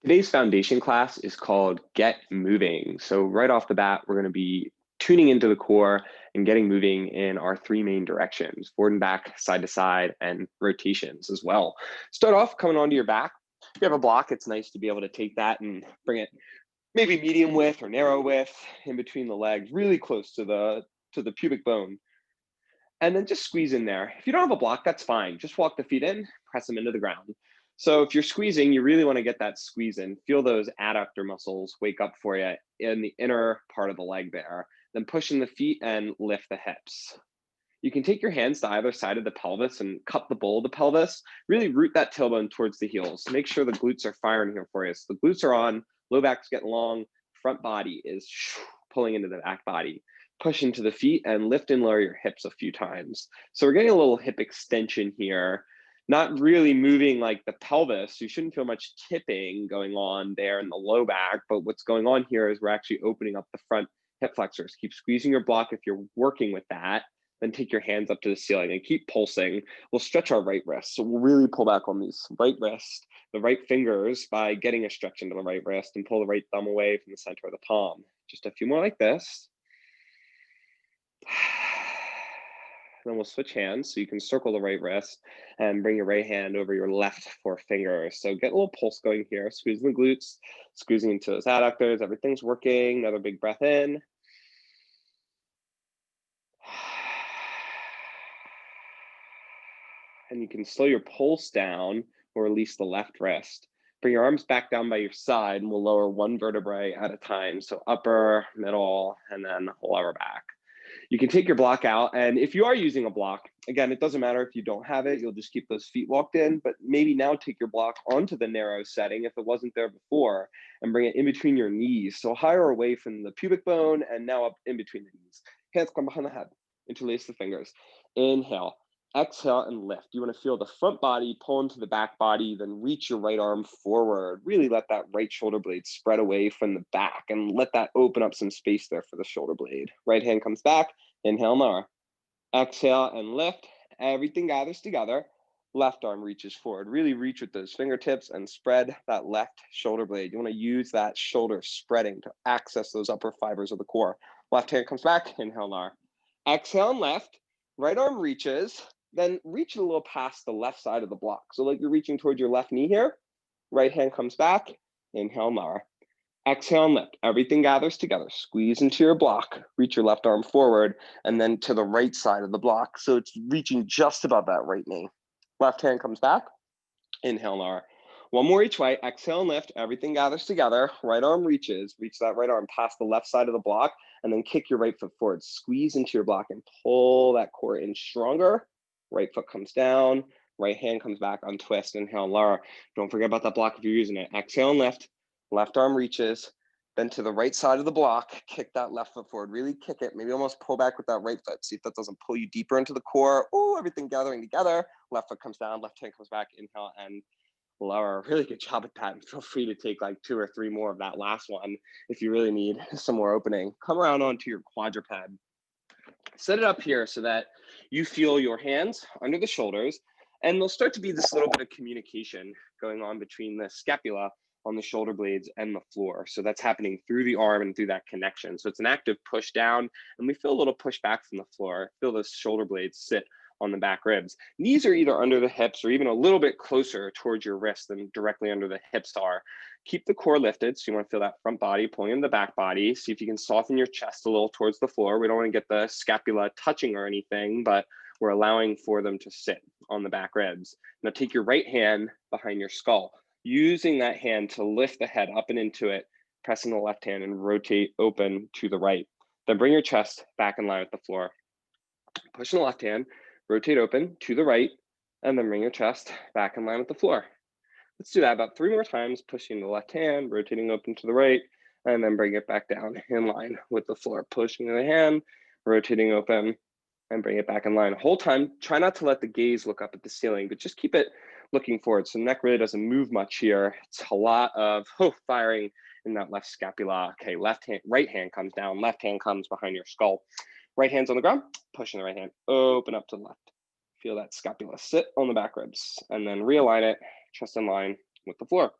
Today's foundation class is called Get Moving. So right off the bat, we're going to be tuning into the core and getting moving in our three main directions: forward and back, side to side, and rotations as well. Start off coming onto your back. If you have a block, it's nice to be able to take that and bring it maybe medium width or narrow width in between the legs, really close to the pubic bone. And then just squeeze in there. If you don't have a block, that's fine. Just walk the feet in, press them into the ground. So if you're squeezing, you really want to get that squeeze in. Feel those adductor muscles wake up for you in the inner part of the leg there. Then push in the feet and lift the hips. You can take your hands to either side of the pelvis and cup the bowl of the pelvis. Really root that tailbone towards the heels. Make sure the glutes are firing here for you. So the glutes are on, low back's getting long, front body is pulling into the back body. Push into the feet and lift and lower your hips a few times. So we're getting a little hip extension here, not really moving like the pelvis. You shouldn't feel much tipping going on there in the low back, but what's going on here is we're actually opening up the front hip flexors. Keep squeezing your block if you're working with that. Then take your hands up to the ceiling and keep pulsing. We'll stretch our right wrist. So we'll really pull back on these right wrist, the right fingers by getting a stretch into the right wrist, and pull the right thumb away from the center of the palm. Just a few more like this. Then we'll switch hands, so you can circle the right wrist and bring your right hand over your left forefinger. So get a little pulse going here, squeezing the glutes, squeezing into those adductors. Everything's working. Another big breath in. And you can slow your pulse down or release the left wrist. Bring your arms back down by your side, and we'll lower one vertebrae at a time. So upper, middle, and then lower back. You can take your block out, and if you are using a block, again, it doesn't matter if you don't have it, you'll just keep those feet walked in, but maybe now take your block onto the narrow setting if it wasn't there before, and bring it in between your knees. So higher away from the pubic bone and now up in between the knees. Hands come behind the head, interlace the fingers. Inhale, exhale, and lift. You want to feel the front body pull into the back body, then reach your right arm forward. Really let that right shoulder blade spread away from the back and let that open up some space there for the shoulder blade. Right hand comes back, inhale, lower. Exhale and lift. Everything gathers together. Left arm reaches forward. Really reach with those fingertips and spread that left shoulder blade. You want to use that shoulder spreading to access those upper fibers of the core. Left hand comes back, inhale, lower. Exhale and lift. Right arm reaches. Then reach a little past the left side of the block. So like you're reaching towards your left knee here. Right hand comes back, inhale, lower. Exhale and lift. Everything gathers together. Squeeze into your block. Reach your left arm forward and then to the right side of the block. So it's reaching just above that right knee. Left hand comes back, inhale, lower. One more each way. Exhale and lift. Everything gathers together. Right arm reaches. Reach that right arm past the left side of the block and then kick your right foot forward. Squeeze into your block and pull that core in stronger. Right foot comes down. Right hand comes back, untwist, inhale and lower. Don't forget about that block if you're using it. Exhale and lift. Left arm reaches. Then to the right side of the block, kick that left foot forward. Really kick it. Maybe almost pull back with that right foot. See if that doesn't pull you deeper into the core. Oh, everything gathering together. Left foot comes down. Left hand comes back. Inhale and lower. Really good job at that. And feel free to take like 2 or 3 more of that last one if you really need some more opening. Come around onto your quadruped. Set it up here so that you feel your hands under the shoulders, and there'll start to be this little bit of communication going on between the scapula on the shoulder blades and the floor. So that's happening through the arm and through that connection. So it's an active push down, and we feel a little push back from the floor. Feel those shoulder blades sit on the back ribs. Knees are either under the hips or even a little bit closer towards your wrist than directly under the hips are. Keep the core lifted. So you want to feel that front body pulling in the back body. See if you can soften your chest a little towards the floor. We don't want to get the scapula touching or anything, but we're allowing for them to sit on the back ribs. Now take your right hand behind your skull, using that hand to lift the head up and into it, pressing the left hand and rotate open to the right. Then bring your chest back in line with the floor. Pushing the left hand, rotate open to the right, and then bring your chest back in line with the floor. Let's do that about 3 more times, pushing the left hand, rotating open to the right, and then bring it back down in line with the floor. Pushing the hand, rotating open, and bring it back in line. The whole time, try not to let the gaze look up at the ceiling, but just keep it looking forward. So the neck really doesn't move much here. It's a lot of firing in that left scapula. Okay, right hand comes down, left hand comes behind your skull. Right hand's on the ground, pushing the right hand, open up to the left. Feel that scapula sit on the back ribs, and then realign it, chest in line with the floor.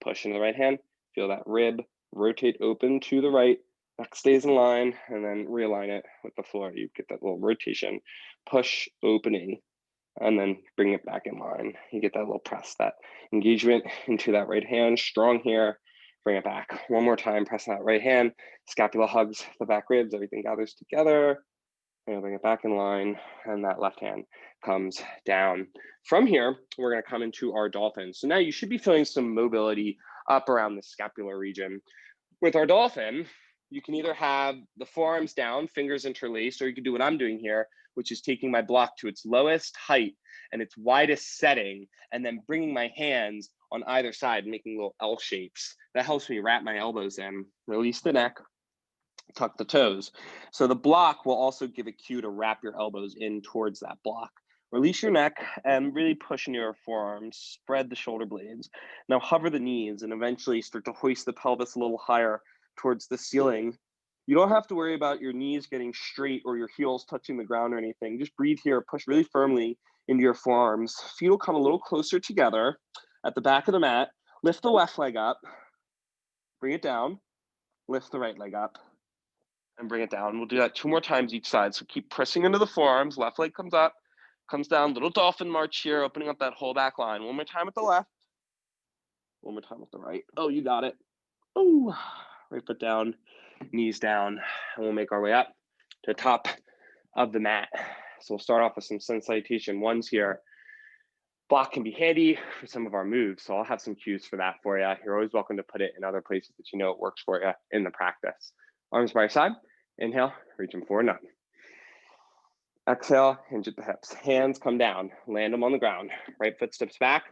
push into the right hand, feel that rib rotate open to the right, neck stays in line, and then realign it with the floor. You get that little rotation, push, opening, and then bring it back in line. You get that little press, that engagement into that right hand, strong here, bring it back. One more time, press that right hand, scapula hugs the back ribs, everything gathers together, and bring it back in line, and that left hand comes down. From here, we're gonna come into our dolphin. So now you should be feeling some mobility up around the scapular region. With our dolphin, you can either have the forearms down, fingers interlaced, or you can do what I'm doing here, which is taking my block to its lowest height and its widest setting, and then bringing my hands on either side, making little L shapes. That helps me wrap my elbows in, release the neck, tuck the toes. So the block will also give a cue to wrap your elbows in towards that block. Release your neck and really push into your forearms, spread the shoulder blades. Now hover the knees and eventually start to hoist the pelvis a little higher towards the ceiling. You don't have to worry about your knees getting straight or your heels touching the ground or anything. Just breathe here, push really firmly into your forearms. Feet will come a little closer together at the back of the mat. Lift the left leg up, bring it down, lift the right leg up, and bring it down. We'll do that 2 more times each side. So keep pressing into the forearms, left leg comes up, comes down, little dolphin march here, opening up that whole back line. One more time with the left, one more time with the right. Oh, you got it. Oh, right foot down, knees down, and we'll make our way up to the top of the mat. So we'll start off with some sun salutation ones here. Block can be handy for some of our moves, so I'll have some cues for that for you. You're always welcome to put it in other places that you know it works for you in the practice. Arms by your side, inhale, reach them forward and up. Exhale, hinge at the hips. Hands come down, land them on the ground. Right foot steps back,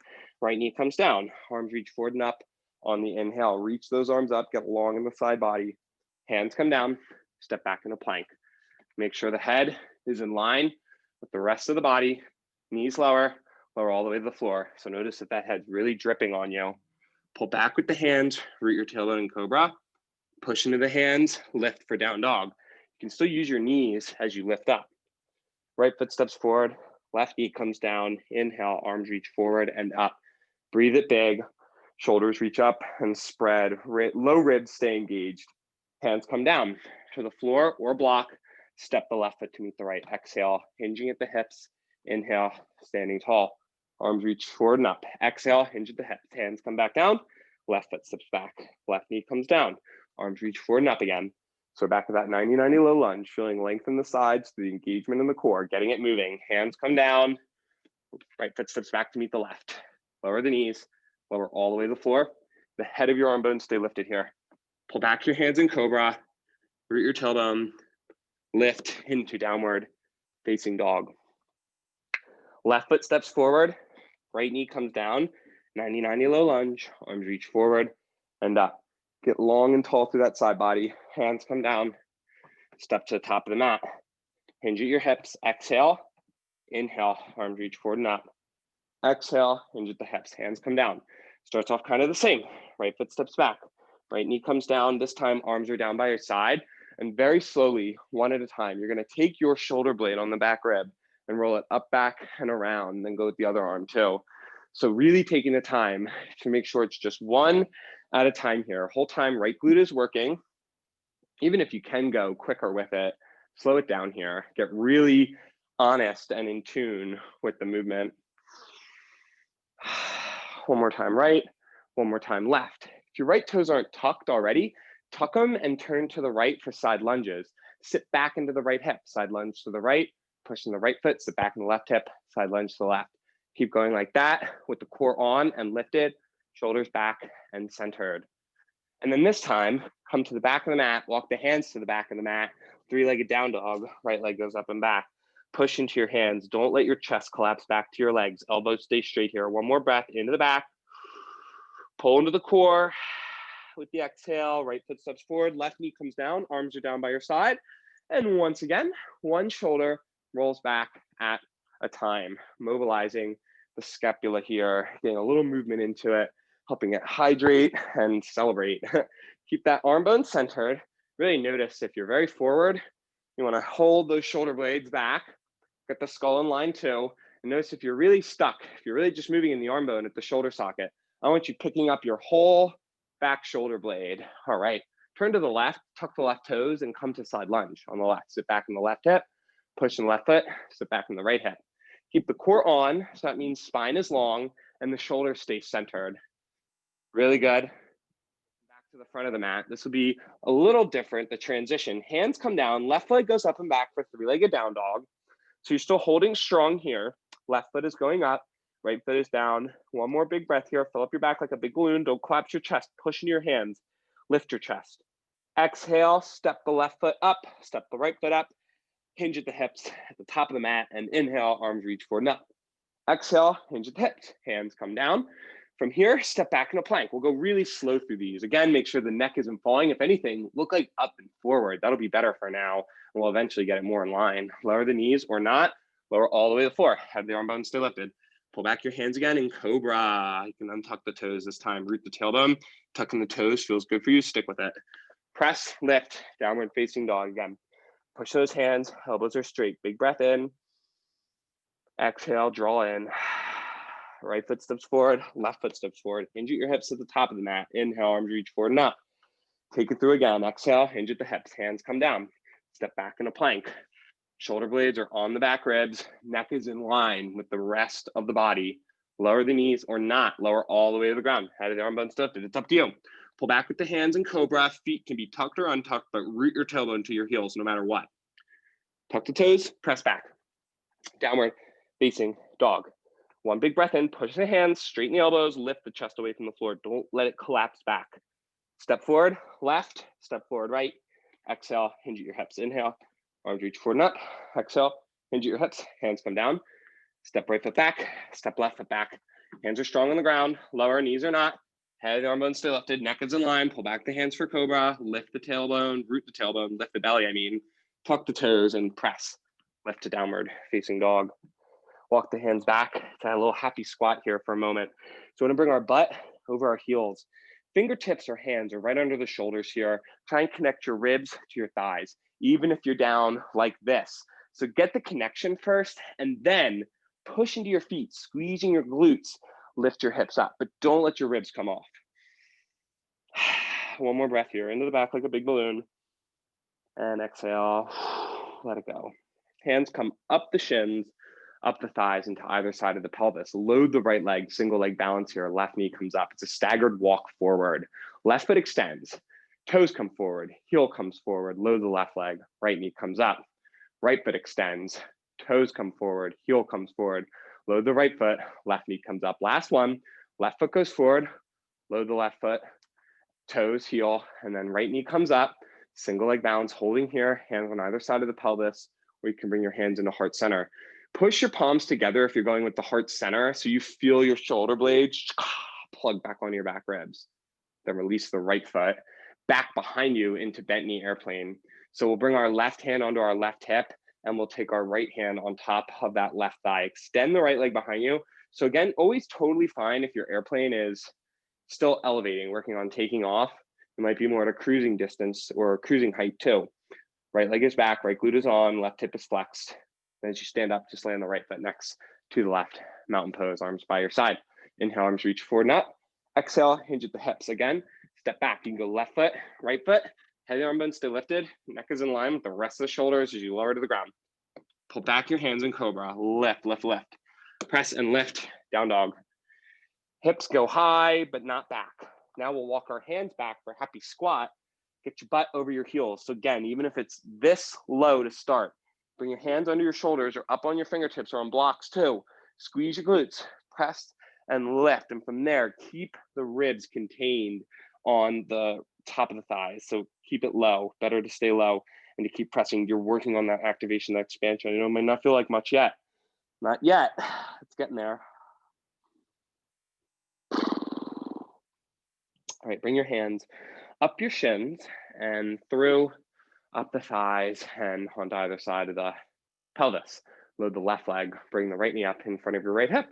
right knee comes down. Arms reach forward and up on the inhale. Reach those arms up, get long in the side body. Hands come down, step back into plank. Make sure the head is in line with the rest of the body. Knees lower, lower all the way to the floor. So notice that head's really dripping on you. Pull back with the hands, root your tailbone in cobra. Push into the hands, lift for down dog. You can still use your knees as you lift up. Right foot steps forward, left knee comes down, inhale, arms reach forward and up. Breathe it big, shoulders reach up and spread, low ribs stay engaged. Hands come down to the floor or block, step the left foot to meet the right. Exhale, hinging at the hips, inhale, standing tall. Arms reach forward and up. Exhale, hinge at the hips, hands come back down, left foot steps back, left knee comes down. Arms reach forward and up again. So back to that 90-90 low lunge, feeling length in the sides, the engagement in the core, getting it moving. Hands come down, right foot steps back to meet the left. Lower the knees, lower all the way to the floor. The head of your arm bones stay lifted here. Pull back your hands in cobra, root your tailbone, lift into downward facing dog. Left foot steps forward, right knee comes down, 90-90 low lunge, arms reach forward and up. Get long and tall through that side body. Hands come down. Step to the top of the mat. Hinge at your hips. Exhale. Inhale. Arms reach forward and up. Exhale. Hinge at the hips. Hands come down. Starts off kind of the same. Right foot steps back. Right knee comes down. This time, arms are down by your side. And very slowly, one at a time, you're going to take your shoulder blade on the back rib and roll it up, back, and around. And then go with the other arm too. So really taking the time to make sure it's just one at a time here. Whole time, right glute is working. Even if you can go quicker with it, slow it down here. Get really honest and in tune with the movement. One more time right, one more time left. If your right toes aren't tucked already, tuck them and turn to the right for side lunges. Sit back into the right hip, side lunge to the right, push in the right foot, sit back in the left hip, side lunge to the left. Keep going like that with the core on and lifted, shoulders back and centered. And then this time, come to the back of the mat, walk the hands to the back of the mat, three-legged down dog, right leg goes up and back. Push into your hands. Don't let your chest collapse back to your legs. Elbows stay straight here. One more breath into the back. Pull into the core with the exhale. Right foot steps forward, left knee comes down, arms are down by your side. And once again, one shoulder rolls back at a time, mobilizing the scapula here, getting a little movement into it, helping it hydrate and celebrate. Keep that arm bone centered. Really notice if you're very forward, you want to hold those shoulder blades back, get the skull in line too. And notice if you're really stuck, if you're really just moving in the arm bone at the shoulder socket, I want you picking up your whole back shoulder blade. All right, turn to the left, tuck the left toes, and come to side lunge on the left. Sit back in the left hip, push in the left foot, sit back in the right hip. Keep the core on, so that means spine is long and the shoulders stay centered. Really good. Back to the front of the mat. This will be a little different, the transition. Hands come down, left leg goes up and back for three-legged down dog. So you're still holding strong here. Left foot is going up, right foot is down. One more big breath here. Fill up your back like a big balloon. Don't collapse your chest. Push into your hands. Lift your chest. Exhale, step the left foot up, step the right foot up. Hinge at the hips at the top of the mat, and inhale, arms reach forward and up. Exhale, hinge at the hips, hands come down. From here, step back in a plank. We'll go really slow through these. Again, make sure the neck isn't falling. If anything, look like up and forward. That'll be better for now, and we'll eventually get it more in line. Lower the knees or not, lower all the way to the floor. Have the arm bones stay lifted. Pull back your hands again in cobra. You can untuck the toes this time. Root the tailbone. Tucking the toes feels good for you. Stick with it. Press, lift, downward facing dog again. Push those hands, elbows are straight. Big breath in. Exhale, draw in. Right foot steps forward, left foot steps forward. Hinge at your hips at the top of the mat. Inhale, arms reach forward and up. Take it through again. Exhale, hinge at the hips, hands come down. Step back in a plank. Shoulder blades are on the back ribs. Neck is in line with the rest of the body. Lower the knees or not. Lower all the way to the ground. Head of the arm bone lifted. It's up to you. Pull back with the hands in cobra. Feet can be tucked or untucked, but root your tailbone to your heels no matter what. Tuck the toes, press back. Downward facing dog. One big breath in, push the hands, straighten the elbows, lift the chest away from the floor. Don't let it collapse back. Step forward, left, step forward, right. Exhale, hinge at your hips. Inhale, arms reach forward and up. Exhale, hinge at your hips, hands come down. Step right foot back, step left foot back. Hands are strong on the ground, lower, knees are not. Head, arm bones stay lifted, neck is in line. Pull back the hands for cobra, lift the tailbone, root the tailbone, lift the belly, tuck the toes and press. Lift to downward facing dog. Walk the hands back to a little happy squat here for a moment. So we're gonna bring our butt over our heels. Fingertips or hands are right under the shoulders here. Try and connect your ribs to your thighs, even if you're down like this. So get the connection first and then push into your feet, squeezing your glutes, lift your hips up, but don't let your ribs come off. One more breath here, into the back like a big balloon. And exhale, let it go. Hands come up the shins, up the thighs into either side of the pelvis. Load the right leg, single leg balance here. Left knee comes up. It's a staggered walk forward. Left foot extends. Toes come forward. Heel comes forward. Load the left leg. Right knee comes up. Right foot extends. Toes come forward. Heel comes forward. Load the right foot. Left knee comes up. Last one. Left foot goes forward. Load the left foot. Toes, heel, and then right knee comes up. Single leg balance, holding here. Hands on either side of the pelvis, or you can bring your hands into heart center. Push your palms together if you're going with the heart center, so you feel your shoulder blades plug back onto your back ribs. Then release the right foot back behind you into bent knee airplane. So we'll bring our left hand onto our left hip, and we'll take our right hand on top of that left thigh. Extend the right leg behind you. So again, always totally fine if your airplane is still elevating, working on taking off. It might be more at a cruising distance or cruising height too. Right leg is back, right glute is on, left hip is flexed. And as you stand up, just land the right foot next to the left. Mountain pose, arms by your side. Inhale, arms reach forward and up. Exhale, hinge at the hips again. Step back, you can go left foot, right foot. Head and arm bones stay lifted. Neck is in line with the rest of the shoulders as you lower to the ground. Pull back your hands in cobra. Lift, lift, lift. Press and lift, down dog. Hips go high, but not back. Now we'll walk our hands back for happy squat. Get your butt over your heels. So again, even if it's this low to start, bring your hands under your shoulders or up on your fingertips or on blocks too. Squeeze your glutes, press and lift. And from there, keep the ribs contained on the top of the thighs. So keep it low, better to stay low and to keep pressing. You're working on that activation, that expansion. I know it might not feel like much yet. Not yet, it's getting there. All right, bring your hands up your shins and through, up the thighs and onto either side of the pelvis. Load the left leg, bring the right knee up in front of your right hip.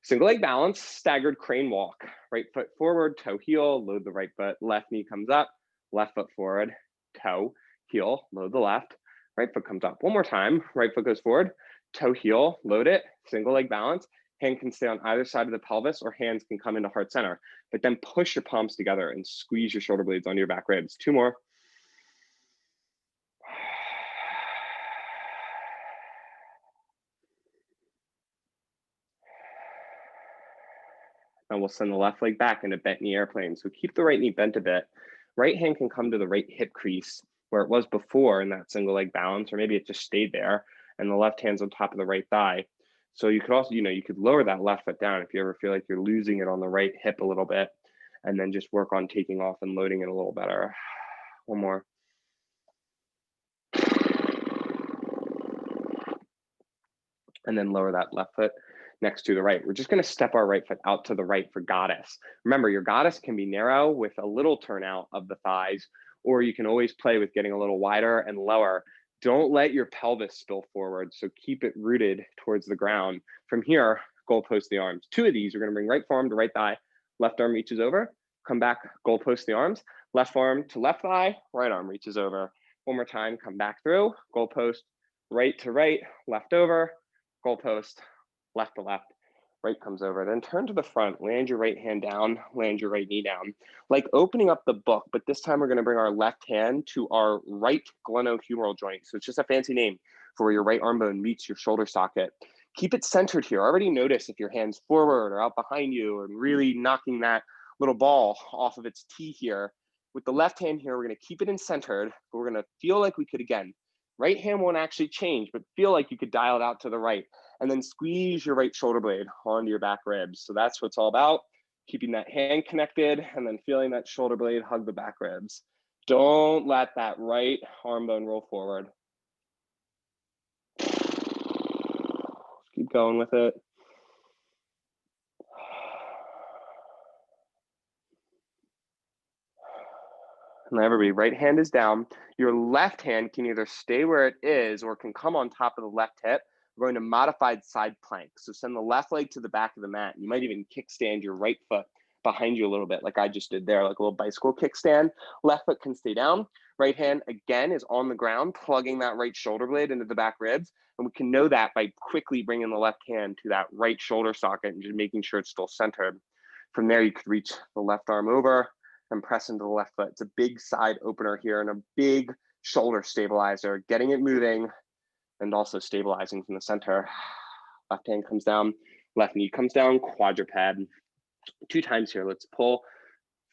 Single leg balance, staggered crane walk. Right foot forward, toe heel, load the right foot, left knee comes up, left foot forward, toe, heel, load the left, right foot comes up. One more time, right foot goes forward, toe heel, load it, single leg balance. Hand can stay on either side of the pelvis, or hands can come into heart center, but then push your palms together and squeeze your shoulder blades onto your back ribs. 2 more. And we'll send the left leg back into bent knee airplane. So keep the right knee bent a bit. Right hand can come to the right hip crease where it was before in that single leg balance, or maybe it just stayed there, and the left hand's on top of the right thigh. So you could also, you could lower that left foot down if you ever feel like you're losing it on the right hip a little bit, and then just work on taking off and loading it a little better. 1 more. And then lower that left foot next to the right. We're just going to step our right foot out to the right for goddess. Remember, your goddess can be narrow with a little turnout of the thighs, or you can always play with getting a little wider and lower. Don't let your pelvis spill forward, so keep it rooted towards the ground. From here, goalpost the arms. 2 of these, you're going to bring right forearm to right thigh, left arm reaches over, come back, goalpost the arms, left arm to left thigh, right arm reaches over. 1 more time, come back through, goalpost, right to right, left over, goalpost, left to left, right comes over. Then turn to the front, land your right hand down, land your right knee down. Like opening up the book, but this time we're going to bring our left hand to our right glenohumeral joint. So it's just a fancy name for where your right arm bone meets your shoulder socket. Keep it centered here. Already notice if your hand's forward or out behind you and really knocking that little ball off of its tee here. With the left hand here, we're going to keep it in centered, but we're going to feel like we could again. Right hand won't actually change, but feel like you could dial it out to the right, and then squeeze your right shoulder blade onto your back ribs. So that's what it's all about, keeping that hand connected and then feeling that shoulder blade hug the back ribs. Don't let that right arm bone roll forward. Keep going with it. And everybody, right hand is down. Your left hand can either stay where it is or can come on top of the left hip. We're going to modified side plank. So send the left leg to the back of the mat. You might even kickstand your right foot behind you a little bit, like I just did there, like a little bicycle kickstand. Left foot can stay down. Right hand, again, is on the ground, plugging that right shoulder blade into the back ribs. And we can know that by quickly bringing the left hand to that right shoulder socket and just making sure it's still centered. From there, you could reach the left arm over and press into the left foot. It's a big side opener here and a big shoulder stabilizer, getting it moving and also stabilizing from the center. Left hand comes down, left knee comes down, quadruped. 2 times here. Let's pull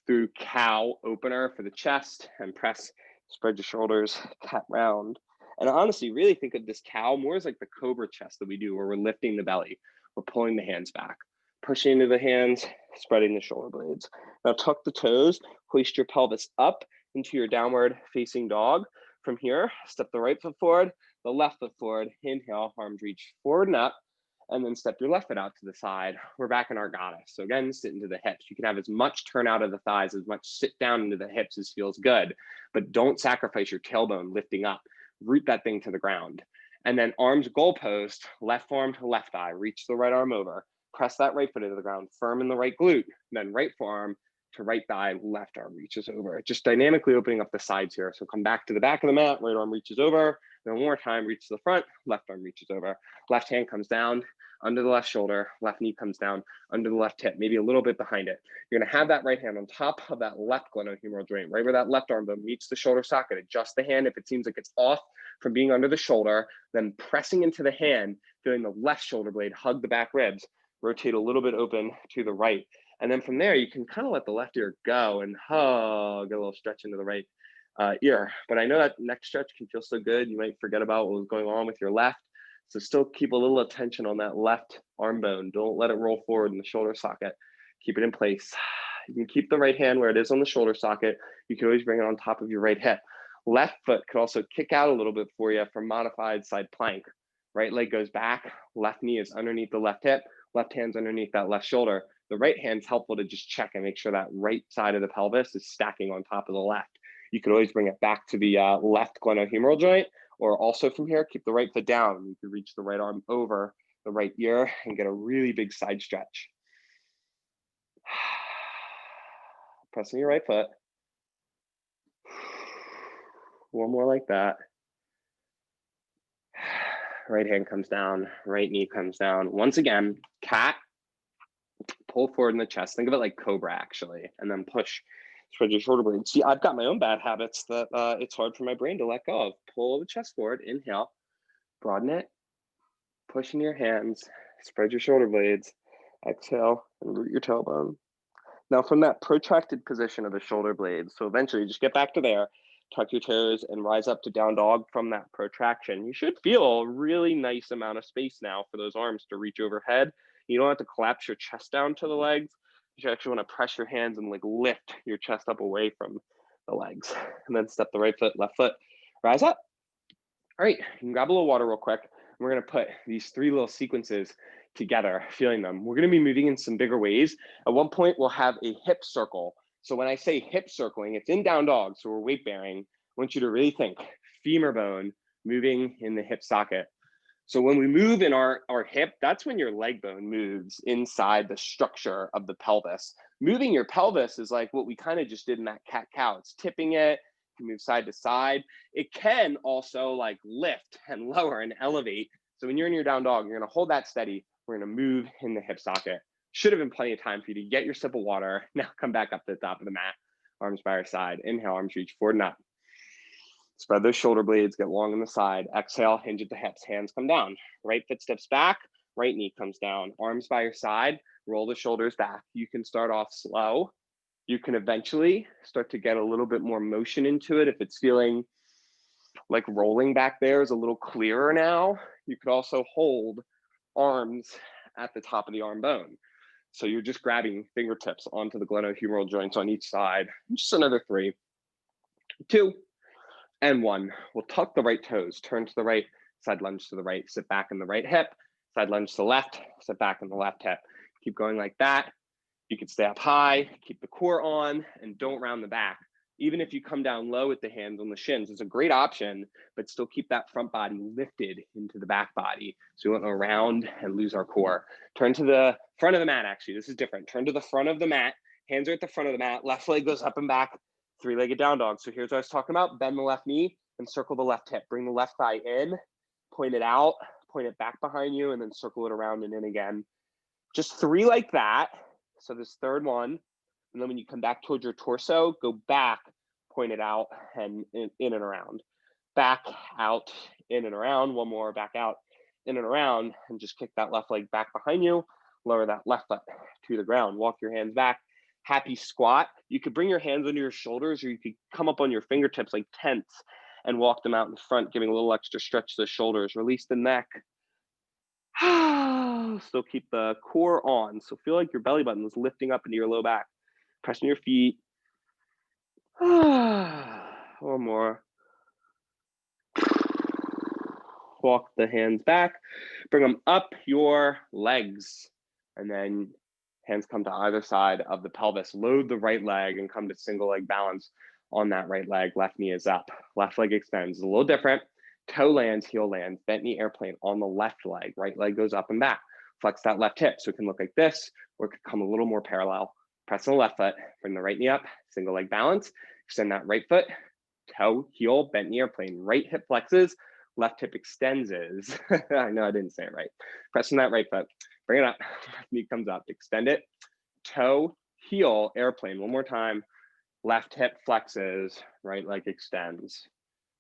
through cow opener for the chest and press, spread your shoulders, cat round. And honestly, really think of this cow more as like the cobra chest that we do where we're lifting the belly. We're pulling the hands back, pushing into the hands, spreading the shoulder blades. Now tuck the toes, hoist your pelvis up into your downward facing dog. From here, step the right foot forward, the left foot forward, inhale, arms reach forward and up, and then step your left foot out to the side. We're back in our goddess. So again, sit into the hips. You can have as much turn out of the thighs, as much sit down into the hips as feels good, but don't sacrifice your tailbone lifting up. Root that thing to the ground. And then arms goalpost, left arm to left thigh, reach the right arm over, press that right foot into the ground, firm in the right glute, then right forearm to right thigh, left arm reaches over. Just dynamically opening up the sides here. So come back to the back of the mat, right arm reaches over, then 1 more time, reach to the front, left arm reaches over. Left hand comes down, under the left shoulder, left knee comes down, under the left hip, maybe a little bit behind it. You're gonna have that right hand on top of that left glenohumeral joint, right where that left arm bone meets the shoulder socket. Adjust the hand if it seems like it's off from being under the shoulder, then pressing into the hand, feeling the left shoulder blade hug the back ribs, rotate a little bit open to the right. And then from there, you can kind of let the left ear go and hug, get a little stretch into the right ear. But I know that neck stretch can feel so good, you might forget about what was going on with your left. So still keep a little attention on that left arm bone. Don't let it roll forward in the shoulder socket. Keep it in place. You can keep the right hand where it is on the shoulder socket. You can always bring it on top of your right hip. Left foot could also kick out a little bit for you for modified side plank. Right leg goes back, left knee is underneath the left hip, left hand's underneath that left shoulder. The right hand's helpful to just check and make sure that right side of the pelvis is stacking on top of the left. You could always bring it back to the left glenohumeral joint, or also from here, keep the right foot down. You can reach the right arm over the right ear and get a really big side stretch. Pressing your right foot. 1 more like that. Right hand comes down, right knee comes down. Once again, cat, pull forward in the chest. Think of it like cobra, actually, and then push. Spread your shoulder blades. See, I've got my own bad habits that it's hard for my brain to let go of. Pull the chest forward, inhale, broaden it, push in your hands, spread your shoulder blades, exhale, and root your tailbone. Now from that protracted position of the shoulder blades, so eventually just get back to there, tuck your toes and rise up to down dog from that protraction. You should feel a really nice amount of space now for those arms to reach overhead. You don't have to collapse your chest down to the legs. You actually want to press your hands and like lift your chest up away from the legs. And then step the right foot, left foot, rise up. All right, you can grab a little water real quick. We're going to put these 3 little sequences together, feeling them. We're going to be moving in some bigger ways. At one point, we'll have a hip circle. So when I say hip circling, it's in down dog, so we're weight bearing. I want you to really think femur bone moving in the hip socket. So when we move in our hip, that's when your leg bone moves inside the structure of the pelvis. Moving your pelvis is like what we kind of just did in that cat-cow. It's tipping it, you can move side to side. It can also like lift and lower and elevate. So when you're in your down dog, you're gonna hold that steady. We're gonna move in the hip socket. Should have been plenty of time for you to get your sip of water. Now come back up to the top of the mat, arms by your side. Inhale, arms reach forward and up. Spread those shoulder blades, get long on the side. Exhale, hinge at the hips, hands come down. Right foot steps back, right knee comes down. Arms by your side, roll the shoulders back. You can start off slow. You can eventually start to get a little bit more motion into it. If it's feeling like rolling back there is a little clearer now, you could also hold arms at the top of the arm bone. So you're just grabbing fingertips onto the glenohumeral joints on each side. Just another 3, 2, and 1. We'll tuck the right toes, turn to the right, side lunge to the right, sit back in the right hip, side lunge to the left, sit back in the left hip. Keep going like that. You can stay up high, keep the core on, and don't round the back. Even if you come down low with the hands on the shins, it's a great option, but still keep that front body lifted into the back body. So we want to round and lose our core. Turn to the front of the mat, actually. This is different. Turn to the front of the mat. Hands are at the front of the mat. Left leg goes up and back. 3-legged down dog. So here's what I was talking about. Bend the left knee and circle the left hip. Bring the left thigh in, point it out, point it back behind you, and then circle it around and in again. Just 3 like that. So this third one, and then when you come back towards your torso, go back, point it out, and in and around. Back, out, in and around. 1 more, back out, in and around, and just kick that left leg back behind you. Lower that left foot to the ground. Walk your hands back. Happy squat. You could bring your hands under your shoulders, or you could come up on your fingertips like tents and walk them out in front, giving a little extra stretch to the shoulders. Release the neck. Still keep the core on. So feel like your belly button is lifting up into your low back. Pressing your feet. 1 more. Walk the hands back. Bring them up your legs. And then hands come to either side of the pelvis. Load the right leg and come to single leg balance on that right leg. Left knee is up. Left leg extends. A little different. Toe lands, heel lands, bent knee airplane on the left leg. Right leg goes up and back. Flex that left hip. So it can look like this, or it could come a little more parallel. Press on the left foot, bring the right knee up, single leg balance. Extend that right foot, toe, heel, bent knee airplane. Right hip flexes, left hip extends. I know I didn't say it right. Press on that right foot, bring it up, left knee comes up, extend it, toe, heel, airplane. 1 more time. Left hip flexes, right leg extends.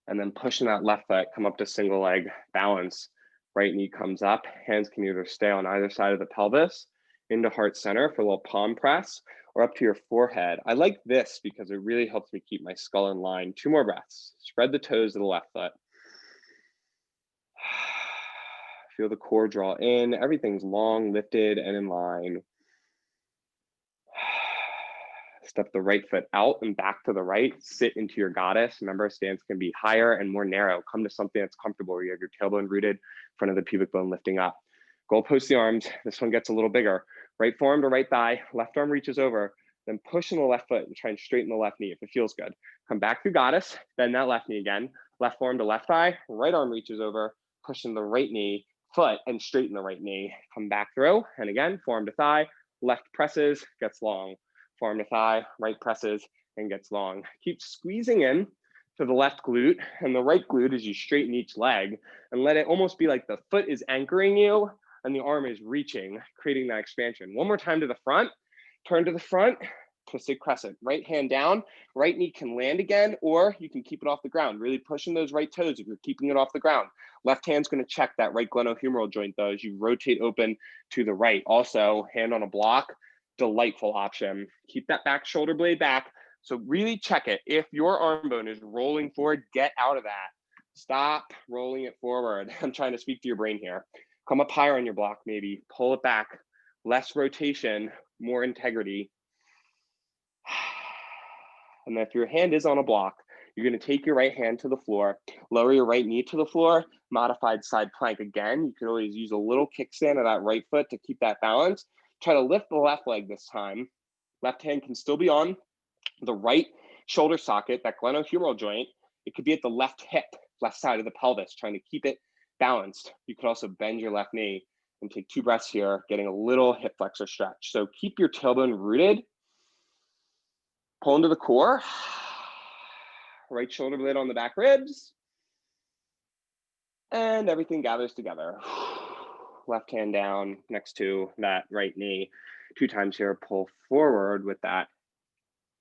And then pushing that left foot, come up to single leg balance. Right knee comes up. Hands can either stay on either side of the pelvis, into heart center for a little palm press, or up to your forehead. I like this because it really helps me keep my skull in line. 2 more breaths. Spread the toes to the left foot. Feel the core draw in. Everything's long, lifted, and in line. Step the right foot out and back to the right. Sit into your goddess. Remember, stance can be higher and more narrow. Come to something that's comfortable where you have your tailbone rooted, front of the pubic bone lifting up. Goal post the arms. This one gets a little bigger. Right forearm to right thigh. Left arm reaches over. Then push in the left foot and try and straighten the left knee if it feels good. Come back through goddess. Bend that left knee again. Left forearm to left thigh. Right arm reaches over. Push in the right knee, foot, and straighten the right knee. Come back through. And again, forearm to thigh. Left presses, gets long. Forearm to thigh, right presses, and gets long. Keep squeezing in to the left glute and the right glute as you straighten each leg, and let it almost be like the foot is anchoring you, and the arm is reaching, creating that expansion. One more time to the front, turn to the front, twisted crescent. Right hand down, right knee can land again, or you can keep it off the ground, really pushing those right toes if you're keeping it off the ground. Left hand's gonna check that right glenohumeral joint though, as you rotate open to the right. Also, hand on a block, delightful option. Keep that back shoulder blade back. So really check it. If your arm bone is rolling forward, get out of that. Stop rolling it forward. I'm trying to speak to your brain here. Come up higher on your block, maybe. Pull it back. Less rotation, more integrity. And if your hand is on a block, you're going to take your right hand to the floor, lower your right knee to the floor, modified side plank again. You can always use a little kickstand of that right foot to keep that balance. Try to lift the left leg this time. Left hand can still be on the right shoulder socket, that glenohumeral joint. It could be at the left hip, left side of the pelvis, trying to keep it balanced. You could also bend your left knee and take 2 breaths here, getting a little hip flexor stretch. So keep your tailbone rooted. Pull into the core. Right shoulder blade on the back ribs. And everything gathers together. Left hand down next to that right knee. 2 times here, pull forward with that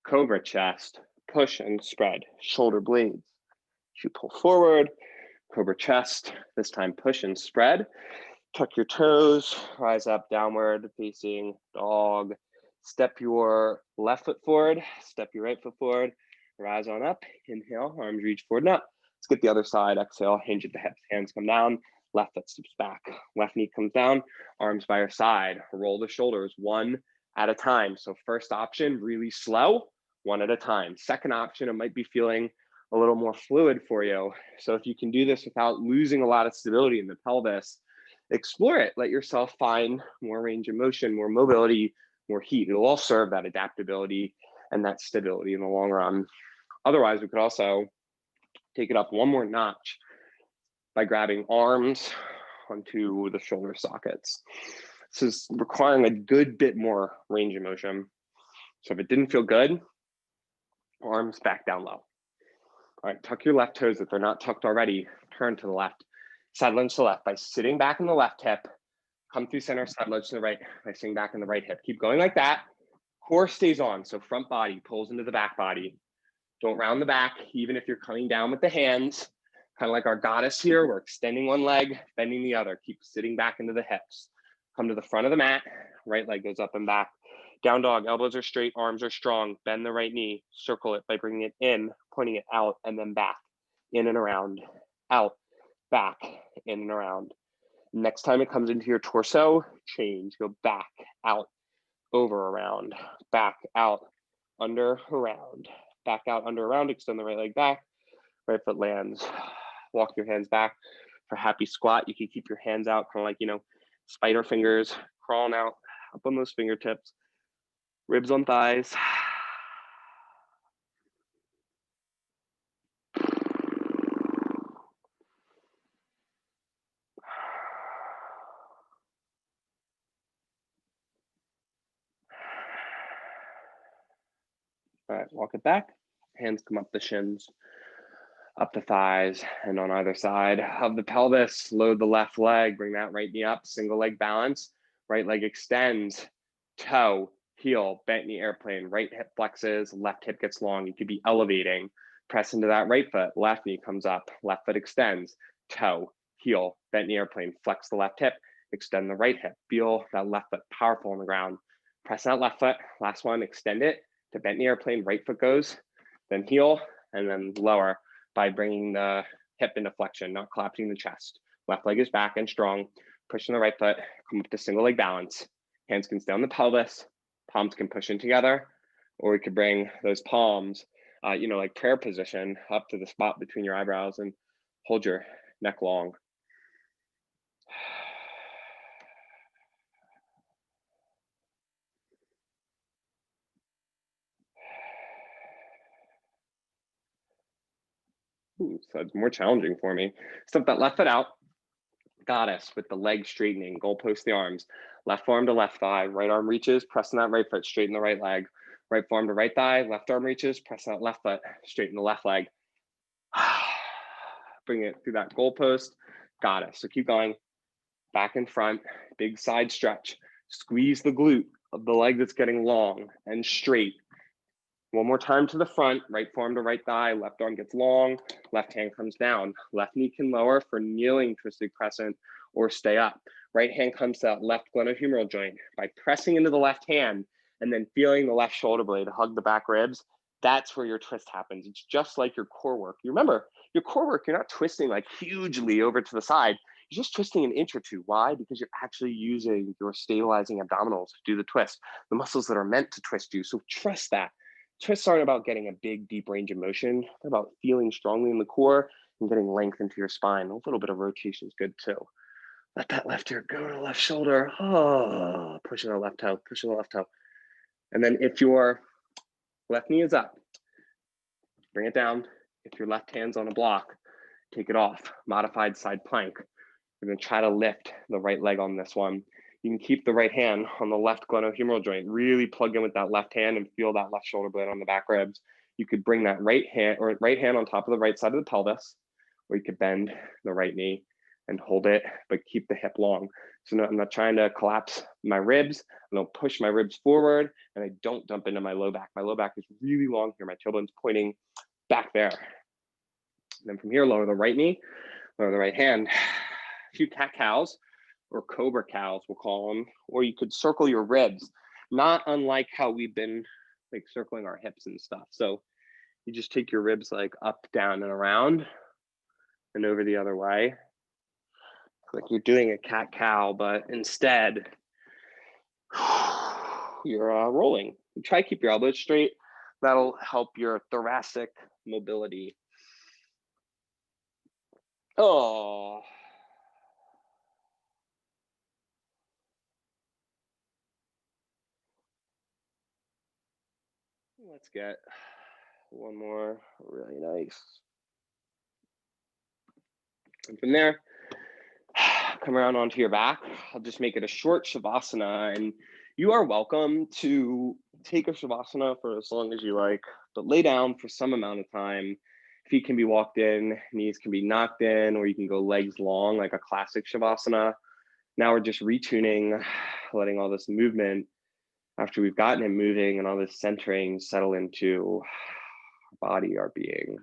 cobra chest. Push and spread, shoulder blades. You pull forward, cobra chest. This time push and spread. Tuck your toes, rise up, downward facing dog. Step your left foot forward, step your right foot forward, rise on up, inhale, arms reach forward and up. Let's get the other side, exhale, hinge at the hips, hands come down, left foot steps back, left knee comes down, arms by your side, roll the shoulders one at a time. So first option, really slow, one at a time. Second option, it might be feeling a little more fluid for you. So if you can do this without losing a lot of stability in the pelvis, explore it, let yourself find more range of motion, more mobility, more heat. It'll all serve that adaptability and that stability in the long run. Otherwise, we could also take it up one more notch by grabbing arms onto the shoulder sockets. This is requiring a good bit more range of motion. So if it didn't feel good, arms back down low. All right, tuck your left toes if they're not tucked already, turn to the left. Side lunge to the left by sitting back in the left hip, come through center, side lunge to the right by sitting back in the right hip. Keep going like that. Core stays on, so front body pulls into the back body. Don't round the back, even if you're coming down with the hands. Kind of like our goddess here, we're extending one leg, bending the other. Keep sitting back into the hips. Come to the front of the mat, right leg goes up and back. Down dog, elbows are straight, arms are strong. Bend the right knee, circle it by bringing it in, pointing it out, and then back. In and around, out, back, in and around. Next time it comes into your torso, change, go back, out, over, around, back, out, under, around, back out, under, around, extend the right leg back, right foot lands, walk your hands back. For happy squat, you can keep your hands out, kind of like, spider fingers, crawling out, up on those fingertips, ribs on thighs. All right, walk it back. Hands come up the shins, up the thighs, and on either side of the pelvis. Load the left leg, bring that right knee up, single leg balance. Right leg extends, toe, heel, bent knee airplane. Right hip flexes, left hip gets long. You could be elevating. Press into that right foot, left knee comes up, left foot extends, toe, heel, bent knee airplane. Flex the left hip, extend the right hip. Feel that left foot powerful on the ground. Press that left foot, last one, extend it to bent knee airplane. Right foot goes, then heel, and then lower by bringing the hip into flexion, not collapsing the chest. Left leg is back and strong. Pushing the right foot, come up to single leg balance. Hands can stay on the pelvis, palms can push in together, or we could bring those palms, like prayer position, up to the spot between your eyebrows and hold your neck long. So it's more challenging for me. Step that left foot out, goddess with the leg straightening, goalpost the arms, left forearm to left thigh, right arm reaches, pressing that right foot, straighten the right leg, right forearm to right thigh, left arm reaches, press that left foot, straighten the left leg. Bring it through that goalpost, goddess. So keep going. back and front, big side stretch. Squeeze the glute of the leg that's getting long and straight. One more time to the front, right forearm to right thigh, left arm gets long, left hand comes down. Left knee can lower for kneeling twisted crescent or stay up. Right hand comes to that left glenohumeral joint. By pressing into the left hand and then feeling the left shoulder blade hug the back ribs, that's where your twist happens. It's just like your core work. You remember, your core work, you're not twisting like hugely over to the side. You're just twisting an inch or two. Why? Because you're actually using your stabilizing abdominals to do the twist, the muscles that are meant to twist you. So trust that. Twists aren't about getting a big, deep range of motion. They're about feeling strongly in the core and getting length into your spine. A little bit of rotation is good too. Let that left ear go to the left shoulder. Oh, pushing the left toe, pushing the left toe. And then if your left knee is up, bring it down. If your left hand's on a block, take it off. Modified side plank. We're going to try to lift the right leg on this one. You can keep the right hand on the left glenohumeral joint. Really plug in with that left hand and feel that left shoulder blade on the back ribs. You could bring that right hand on top of the right side of the pelvis, or you could bend the right knee and hold it, but keep the hip long. So no, I'm not trying to collapse my ribs. I don't push my ribs forward, and I don't dump into my low back. My low back is really long here. My tailbone's pointing back there. And then from here, lower the right knee, lower the right hand. A few cat cows, or cobra cows, we'll call them, or you could circle your ribs, not unlike how we've been like circling our hips and stuff. So you just take your ribs like up, down, and around, and over the other way. Like you're doing a cat cow, but instead you're rolling. Try to keep your elbows straight. That'll help your thoracic mobility. Oh. Let's get one more really nice. And from there, come around onto your back. I'll just make it a short Shavasana, and you are welcome to take a Shavasana for as long as you like, but lay down for some amount of time. Feet can be walked in, knees can be knocked in, or you can go legs long like a classic Shavasana. Now we're just retuning, letting all this movement, after we've gotten it moving and all this centering, settle into our body, our being.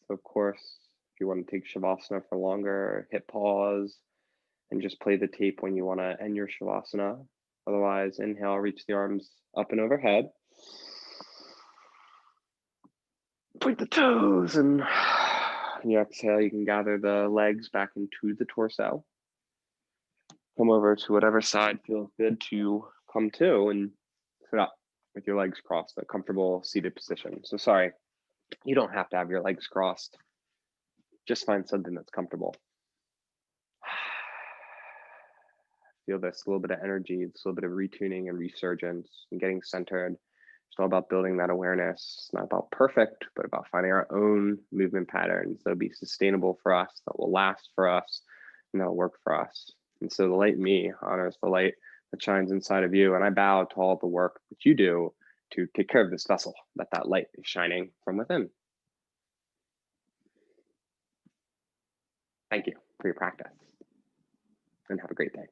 So of course, if you want to take Shavasana for longer, hit pause and just play the tape when you want to end your Shavasana. Otherwise, inhale, reach the arms up and overhead. Point the toes, and when you exhale, you can gather the legs back into the torso. Come over to whatever side feels good to come to, and sit up with your legs crossed, a comfortable seated position. So sorry, you don't have to have your legs crossed. Just find something that's comfortable. Feel this little bit of energy, this little bit of retuning and resurgence and getting centered. It's all about building that awareness. It's not about perfect, but about finding our own movement patterns that'll be sustainable for us, that will last for us, and that'll work for us. And so the light in me honors the light that shines inside of you. And I bow to all the work that you do to take care of this vessel, that light is shining from within. Thank you for your practice, and have a great day.